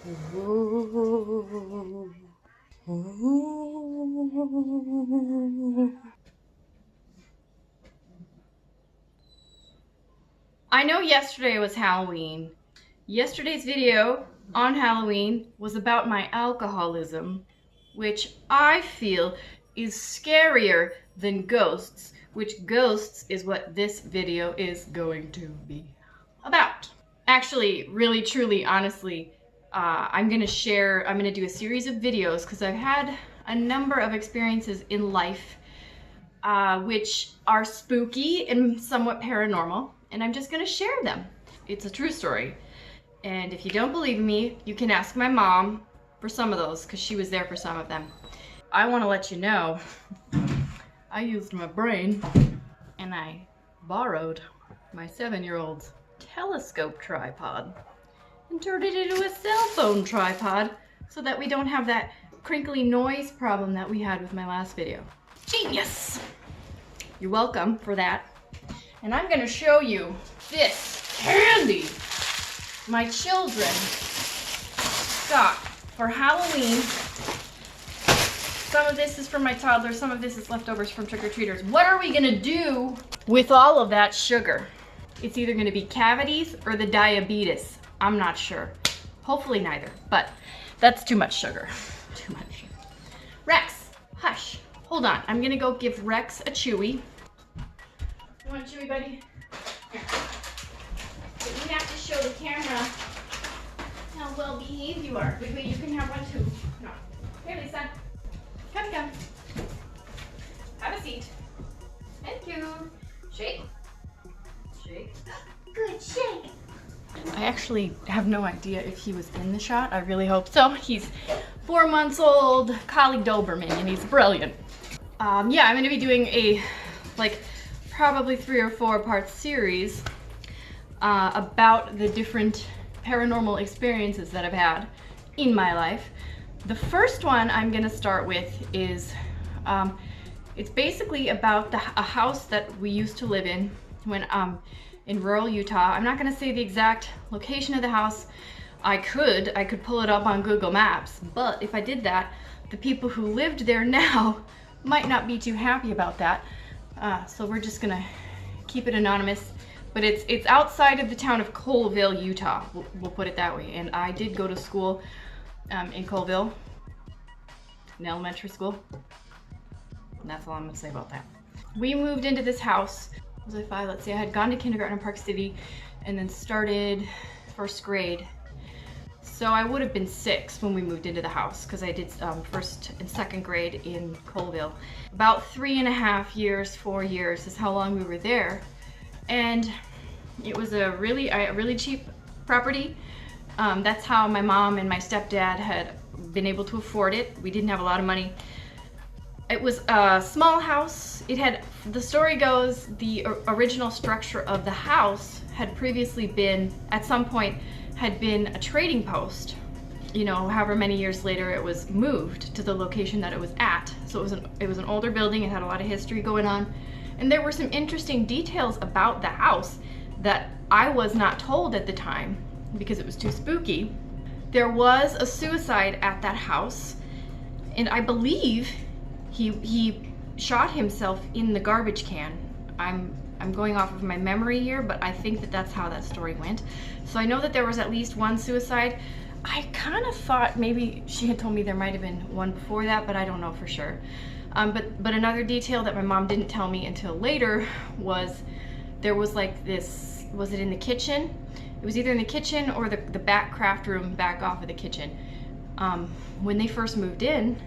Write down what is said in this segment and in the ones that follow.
Ooh. Ooh. I know yesterday was Halloween. Yesterday's video on Halloween was about my alcoholism, which I feel is scarier than ghosts, which ghosts is what this video is going to be about. Actually, really, truly, honestly, I'm gonna do a series of videos because I've had a number of experiences in life which are spooky and somewhat paranormal, and I'm just gonna share them. It's a true story. And if you don't believe me, you can ask my mom for some of those because she was there for some of them. I want to let you know, I used my brain and I borrowed my 7-year-old's telescope tripod and turned it into a cell phone tripod so that we don't have that crinkly noise problem that we had with my last video. Genius! You're welcome for that. And I'm gonna show you this candy my children got for Halloween. Some of this is from my toddler, some of this is leftovers from trick-or-treaters. What are we gonna do with all of that sugar? It's either gonna be cavities or the diabetes. I'm not sure. Hopefully neither, but that's too much sugar. Too much sugar. Rex, hush. Hold on, I'm gonna go give Rex a chewy. You want a chewy, buddy? Here. But you have to show the camera how well behaved you are. Wait, you can have one too. No. Here, Lisa. Come. Have a seat. Thank you. Shake. Shake. Good shake. I actually have no idea if he was in the shot. I really hope so. He's 4 months old, collie Doberman, and he's brilliant. Yeah, I'm gonna be doing a probably 3 or 4 part series about the different paranormal experiences that I've had in my life. The first one I'm gonna start with is, it's basically about a house that we used to live in when in rural Utah. I'm not gonna say the exact location of the house. I could pull it up on Google Maps, but if I did that, the people who lived there now might not be too happy about that. So we're just gonna keep it anonymous. But it's outside of the town of Colville, Utah. We'll put it that way. And I did go to school in Colville, in elementary school. And that's all I'm gonna say about that. We moved into this house, was I 5? Let's see, I had gone to kindergarten in Park City and then started 1st grade. So I would have been 6 when we moved into the house because I did 1st and 2nd grade in Colville. About 3.5 years, 4 years is how long we were there. And it was a really cheap property. That's how my mom and my stepdad had been able to afford it. We didn't have a lot of money. It was a small house. It had, the story goes, the original structure of the house had previously been, at some point, had been a trading post. You know, however many years later it was moved to the location that it was at. So it was an older building. It had a lot of history going on. And there were some interesting details about the house that I was not told at the time because it was too spooky. There was a suicide at that house, and I believe he shot himself in the garbage can. I'm going off of my memory here, but I think that that's how that story went. So I know that there was at least one suicide. I kind of thought maybe she had told me there might have been one before that, but I don't know for sure. But another detail that my mom didn't tell me until later was there was like this, was it in the kitchen? It was either in the kitchen or the back craft room back off of the kitchen. When they first moved in,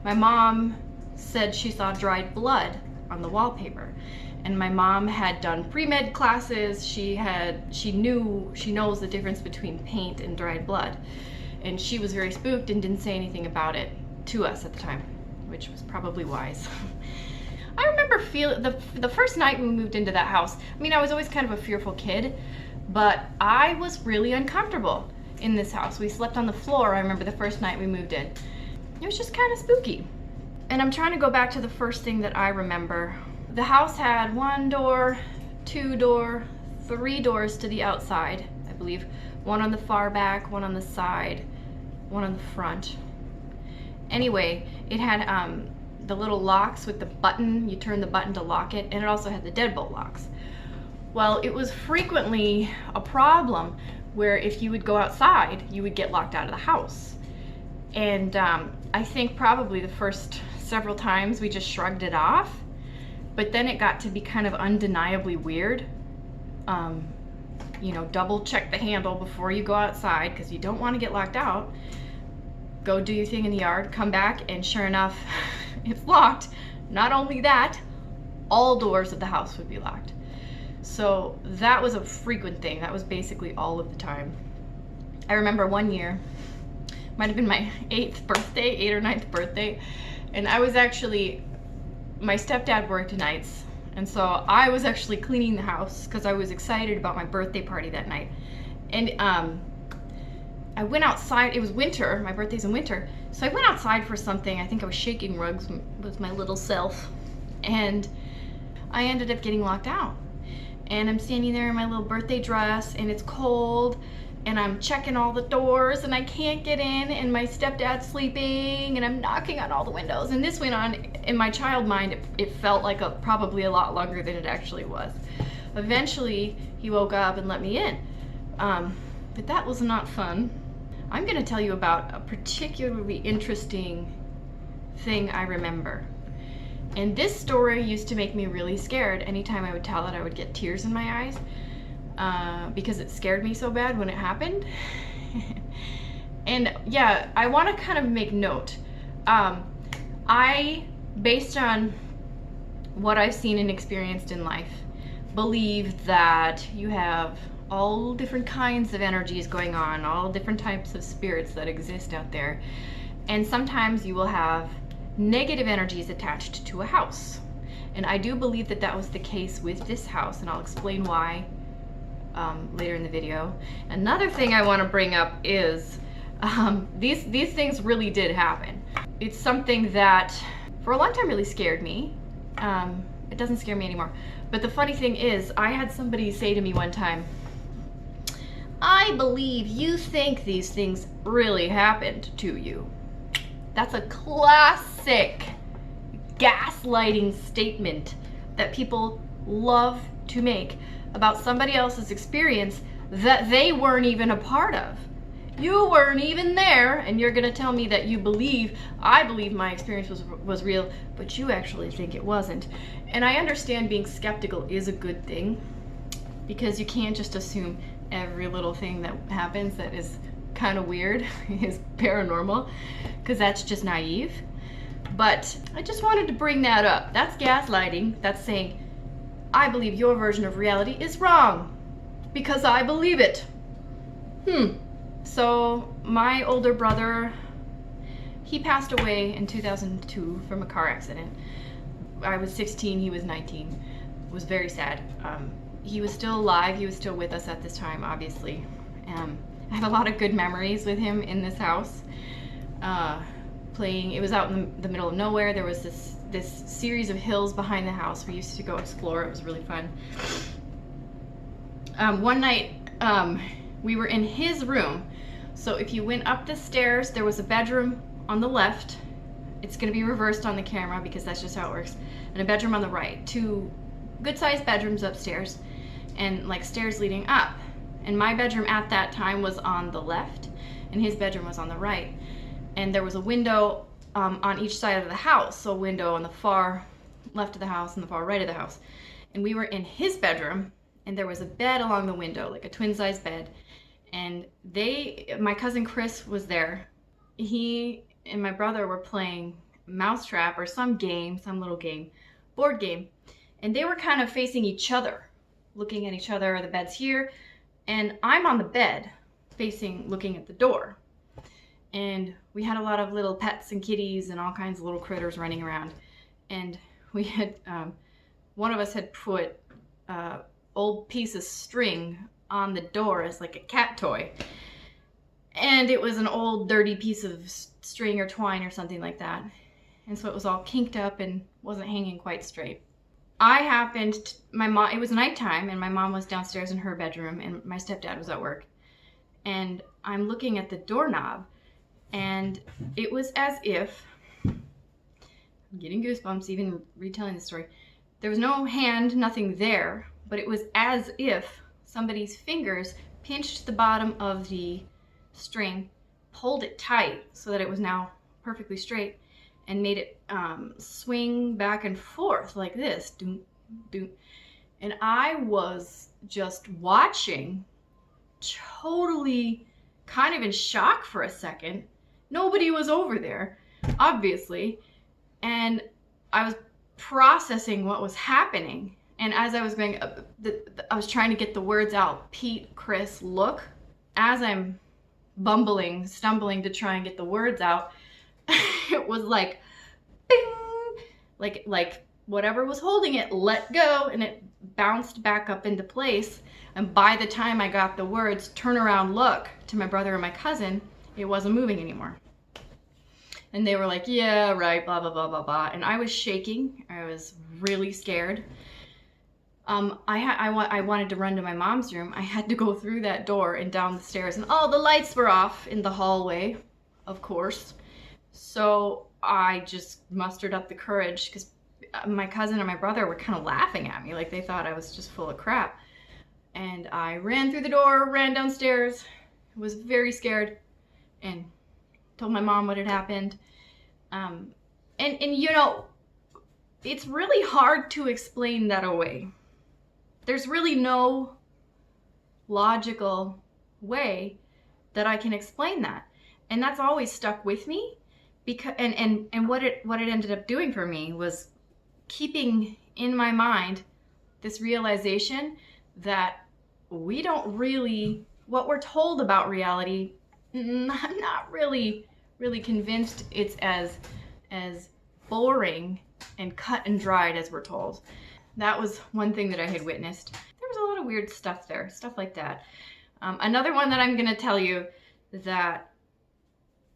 my mom said she saw dried blood on the wallpaper. And my mom had done pre-med classes. She knows the difference between paint and dried blood. And she was very spooked and didn't say anything about it to us at the time, which was probably wise. I remember feeling, the first night we moved into that house, I mean, I was always kind of a fearful kid, but I was really uncomfortable in this house. We slept on the floor, I remember the first night we moved in. It was just kind of spooky. And I'm trying to go back to the first thing that I remember. The house had 1 door, 2 door, 3 doors to the outside, I believe. One on the far back, one on the side, one on the front. Anyway, it had the little locks with the button. You turn the button to lock it, and it also had the deadbolt locks. Well, it was frequently a problem where if you would go outside, you would get locked out of the house. And I think probably the first several times we just shrugged it off, but then it got to be kind of undeniably weird. You know, double check the handle before you go outside because you don't want to get locked out. Go do your thing in the yard, come back, and sure enough, it's locked. Not only that, all doors of the house would be locked. So that was a frequent thing. That was basically all of the time. I remember one year, might have been my 8th or 9th birthday, and I was actually, my stepdad worked nights, and so I was actually cleaning the house because I was excited about my birthday party that night. And I went outside. It was winter. My birthday's in winter. So I went outside for something. I think I was shaking rugs with my little self. And I ended up getting locked out. And I'm standing there in my little birthday dress, and it's cold, and I'm checking all the doors, and I can't get in, and my stepdad's sleeping, and I'm knocking on all the windows. And this went on, in my child mind, it felt like probably a lot longer than it actually was. Eventually, he woke up and let me in. But that was not fun. I'm going to tell you about a particularly interesting thing I remember. And this story used to make me really scared. Anytime I would tell it, I would get tears in my eyes because it scared me so bad when it happened. And yeah, I want to kind of make note. Based on what I've seen and experienced in life, believe that you have all different kinds of energies going on, all different types of spirits that exist out there. And sometimes you will have negative energies attached to a house. And I do believe that that was the case with this house, and I'll explain why later in the video. Another thing I want to bring up is these things really did happen. It's something that for a long time really scared me. It doesn't scare me anymore. But the funny thing is, I had somebody say to me one time, "I believe you think these things really happened to you." That's a classic gaslighting statement that people love to make about somebody else's experience that they weren't even a part of. You weren't even there, and you're gonna tell me that I believe my experience was real, but you actually think it wasn't. And I understand being skeptical is a good thing, because you can't just assume every little thing that happens that is kind of weird is paranormal, because that's just naive. But I just wanted to bring that up. That's gaslighting. That's saying, I believe your version of reality is wrong because I believe it. So my older brother, he passed away in 2002 from a car accident. I was 16, he was 19. It was very sad. He was still alive. He was still with us at this time, obviously. I have a lot of good memories with him in this house. Playing, it was out in the middle of nowhere. There was this series of hills behind the house. We used to go explore. It was really fun. One night, we were in his room. So if you went up the stairs, there was a bedroom on the left. It's going to be reversed on the camera because that's just how it works. And a bedroom on the right. 2 good-sized bedrooms upstairs and like stairs leading up. And my bedroom at that time was on the left and his bedroom was on the right. And there was a window on each side of the house. So a window on the far left of the house and the far right of the house. And we were in his bedroom, and there was a bed along the window, like a twin-size bed. And my cousin Chris was there. He and my brother were playing Mousetrap or some game, some little game, board game. And they were kind of facing each other, looking at each other. The bed's here. And I'm on the bed, looking at the door. And we had a lot of little pets and kitties and all kinds of little critters running around. And we had, one of us had put an old piece of string on the door as like a cat toy. And it was an old dirty piece of string or twine or something like that. And so it was all kinked up and wasn't hanging quite straight. It was nighttime, and my mom was downstairs in her bedroom and my stepdad was at work. and I'm looking at the doorknob, and it was as if, I'm getting goosebumps even retelling the story. There was no hand, nothing there, but it was as if somebody's fingers pinched the bottom of the string, pulled it tight so that it was now perfectly straight, and made it swing back and forth like this. Doom, doom. And I was just watching, totally kind of in shock for a second. Nobody was over there, obviously. And I was processing what was happening. And as I was going, I was trying to get the words out. Pete, Chris, look. As I'm bumbling, stumbling to try and get the words out, it was like, bing, like whatever was holding it let go, and it bounced back up into place. And by the time I got the words, turn around, look, to my brother and my cousin, it wasn't moving anymore. And they were like, yeah, right, blah, blah, blah, blah, blah. And I was shaking. I was really scared. I wanted to run to my mom's room. I had to go through that door and down the stairs, and all the lights were off in the hallway, of course. So I just mustered up the courage, because my cousin and my brother were kind of laughing at me, like they thought I was just full of crap. And I ran through the door, ran downstairs, was very scared, and told my mom what had happened. And you know, it's really hard to explain that away. There's really no logical way that I can explain that. And that's always stuck with me, because and what it ended up doing for me was keeping in my mind this realization that we don't really, what we're told about reality, I'm not really convinced it's as boring and cut and dried as we're told. That was one thing that I had witnessed. There was a lot of weird stuff there, stuff like that. Another one that I'm gonna tell you that,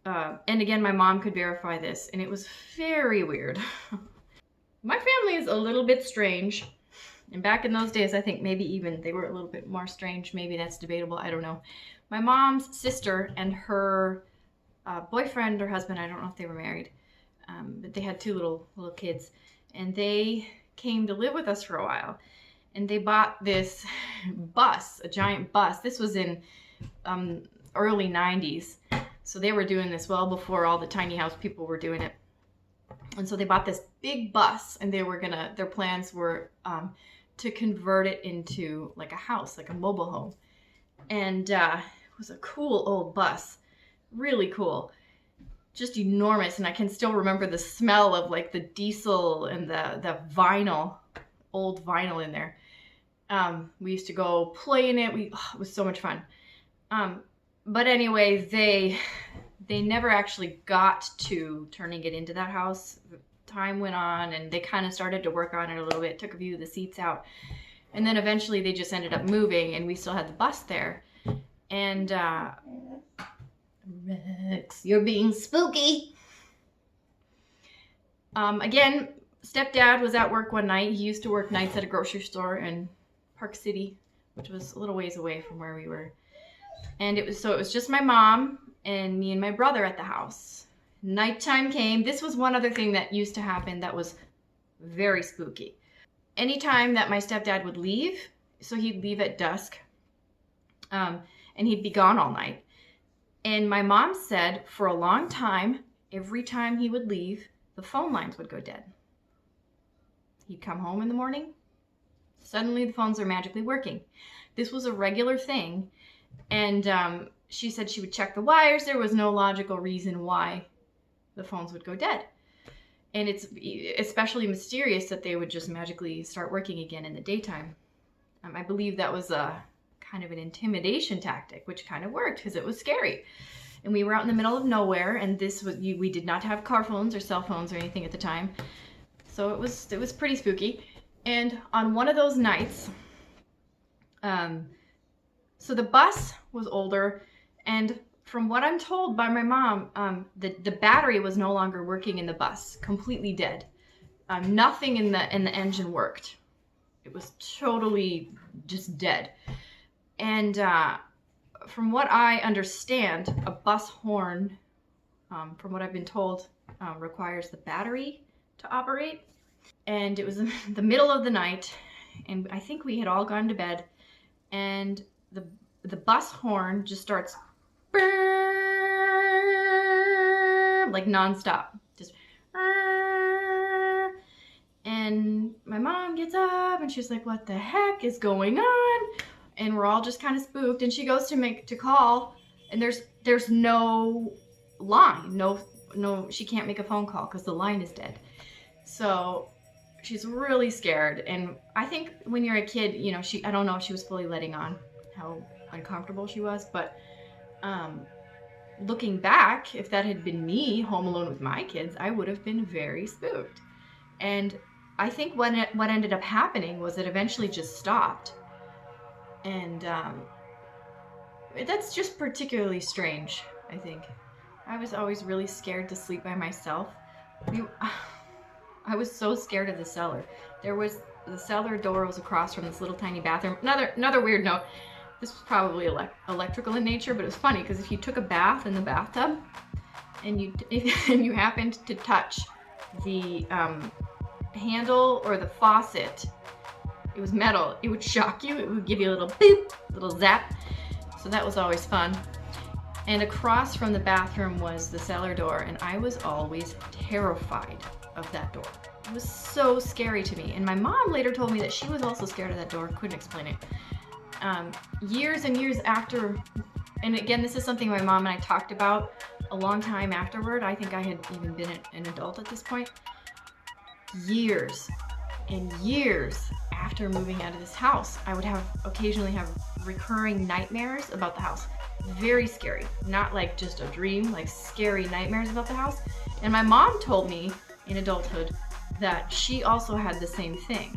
and again, my mom could verify this, and it was very weird. My family is a little bit strange. And back in those days, I think maybe even they were a little bit more strange. Maybe that's debatable, I don't know. My mom's sister and her boyfriend or husband, I don't know if they were married, but they had two little kids, and they came to live with us for a while. And they bought this bus, a giant bus. This was in early 90s. So they were doing this well before all the tiny house people were doing it. And so they bought this big bus, and their plans were to convert it into like a house, like a mobile home. And it was a cool old bus, really cool, just enormous. And I can still remember the smell of like the diesel and the vinyl, old vinyl in there. We used to go play in it. It was so much fun. But anyway, they never actually got to turning it into that house. Time went on, and they kind of started to work on it a little bit, took a few of the seats out. And then eventually they just ended up moving, and we still had the bus there. And Rex, you're being spooky. Again, stepdad was at work one night. He used to work nights at a grocery store in Park City, which was a little ways away from where we were. And it was just my mom and me and my brother at the house. Nighttime came. This was one other thing that used to happen that was very spooky. Anytime that my stepdad would leave, so he'd leave at dusk, and he'd be gone all night. And my mom said for a long time, every time he would leave, the phone lines would go dead. He'd come home in the morning, suddenly the phones are magically working. This was a regular thing. And she said she would check the wires. There was no logical reason why the phones would go dead. And it's especially mysterious that they would just magically start working again in the daytime. I believe that was a kind of an intimidation tactic, which kind of worked because it was scary. And we were out in the middle of nowhere, and we did not have car phones or cell phones or anything at the time. So it was pretty spooky. And on one of those nights, so the bus was older, and from what I'm told by my mom, the battery was no longer working in the bus, completely dead. Nothing in the engine worked. It was totally just dead. And from what I understand, a bus horn, from what I've been told, requires the battery to operate. And it was in the middle of the night, and I think we had all gone to bed, and the bus horn just starts like nonstop, just. And my mom gets up and she's like, what the heck is going on? And we're all just kind of spooked, and she goes to call, and there's no line, no, she can't make a phone call because the line is dead. So she's really scared. And I think when you're a kid, you know, I don't know if she was fully letting on how uncomfortable she was, but looking back, if that had been me home alone with my kids, I would have been very spooked. And I think what ended up happening was it eventually just stopped. And that's just particularly strange, I think. I was always really scared to sleep by myself. I was so scared of the cellar. The cellar door was across from this little tiny bathroom. Another weird note. This was probably electrical in nature, but it was funny because if you took a bath in the bathtub and you happened to touch the handle or the faucet, it was metal, it would shock you. It would give you a little boop, little zap. So that was always fun. And across from the bathroom was the cellar door, and I was always terrified of that door. It was so scary to me. And my mom later told me that she was also scared of that door, couldn't explain it. Years and years after, and again, this is something my mom and I talked about a long time afterward. I think I had even been an adult at this point. Years and years after moving out of this house, I would occasionally have recurring nightmares about the house. Very scary. Not like just a dream, like scary nightmares about the house. And my mom told me in adulthood that she also had the same thing.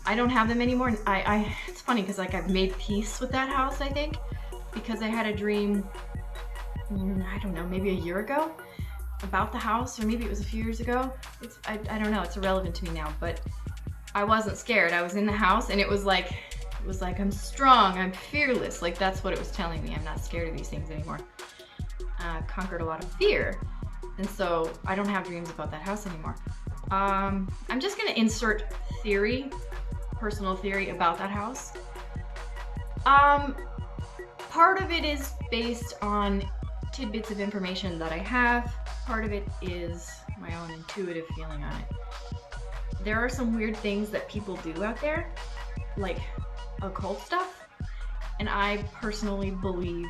I don't have them anymore. And it's funny because like I've made peace with that house, I think, because I had a dream, I don't know, maybe a year ago about the house, or maybe it was a few years ago. I don't know, it's irrelevant to me now, but I wasn't scared. I was in the house and it was like I'm strong, I'm fearless. Like that's what it was telling me. I'm not scared of these things anymore. Conquered a lot of fear. And so I don't have dreams about that house anymore. I'm just gonna insert personal theory about that house. Part of it is based on tidbits of information that I have. Part of it is my own intuitive feeling on it. There are some weird things that people do out there, like occult stuff, and I personally believe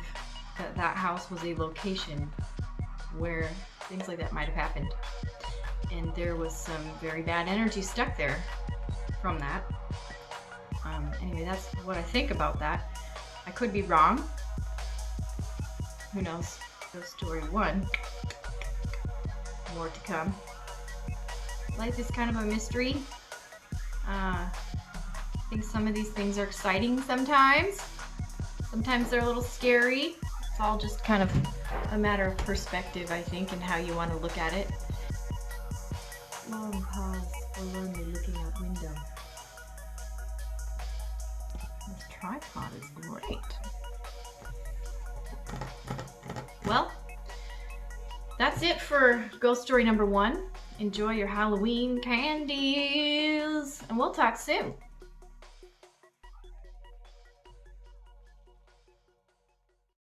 that house was a location where things like that might have happened. And there was some very bad energy stuck there from that. Anyway, that's what I think about that. I could be wrong. Who knows? Ghost story 1. More to come. Life is kind of a mystery. I think some of these things are exciting sometimes. Sometimes they're a little scary. It's all just kind of a matter of perspective, I think, and how you want to look at it. Long pause for lonely looking out window. This tripod is great. Well, that's it for ghost story number 1. Enjoy your Halloween candies, and we'll talk soon.